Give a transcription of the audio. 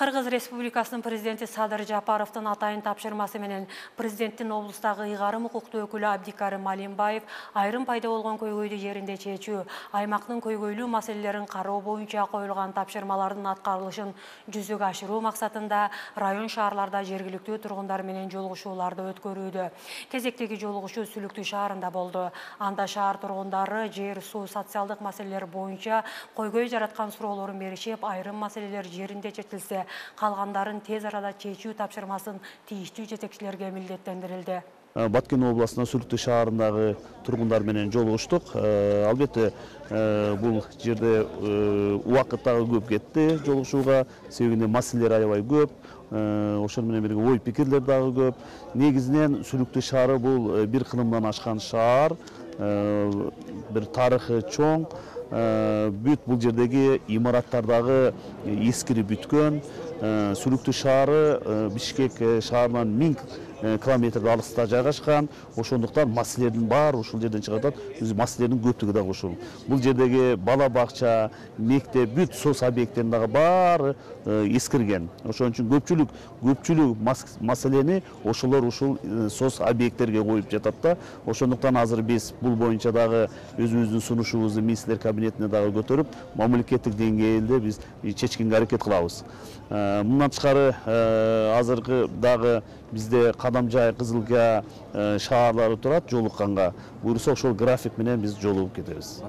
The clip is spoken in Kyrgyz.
Кыргыз Республикасынын президенти Садыр Жапаровдун атайын тапшырмасы менен президенттин облустагы ыйгарым укуктуу өкүлү Абдикарим Алимбаев айрым пайда болгон көйгөйдү жеринде чечүү, аймактын көйгөйлүү маселелерин кароо боюнча коюлган тапшырмалардын аткарылышын жүзөгө ашыруу максатында район шаарларда жергиликтүү тургундар менен жолугушууларды өткөрүүдө. Кезектеги жолугушуу Сүлүктүү шаарында болду. Анда шаар тургундары жер, суу, социалдык маселелер боюнча көйгөй жараткан суроолорун беришип, айрым маселелер жеринде чечилсе, калгандарын тез арада чечүү тапшырмасын тийиштүү жетекчилерге милдеттендирилди. Баткен областына Сүлүктүү шаарындагы тургундар менен жолугуштук. Албетте, бул жерде убакыт дагы көп кетти жолугушууга, себебинде маселелер аябай көп. Ошол менен бирге ой пикирлер дагы көп. Негизинен Сүлүктүү шаары бул бир кылымдан ашкан шаар, бир тарыхы чоң. Бүт бул жердеги имараттар дагы эскирип бүткөн. Сүлүктүү шаары Бишкек шаарынан 1000 километр алыста жайгашкан. Ошондуктан маселелердин баары ушул жерден чыгып атат. Маселелердин көптүгү дагы ушул. Бул жердеги бала бакча, мектеп, бүт соц объекттерин дагы баары эскирген. Ошон үчүн көпчүлүк маселени ошолор ушул соц объекттерге коюп жатат да. Ошондуктан азыр биз бул боюнча дагы өзүбүздүн сунушубузду министрлер кабинетине дагы көтөрүп, мамлекеттик деңгээлде биз чечкенге аракет кылабыз. Мындан тышкары азыркы дагы бизде Кадамжай, Кызылга шаарлары турат жолукканга. Буюрса ошол график менен биз жолугуп кетебиз.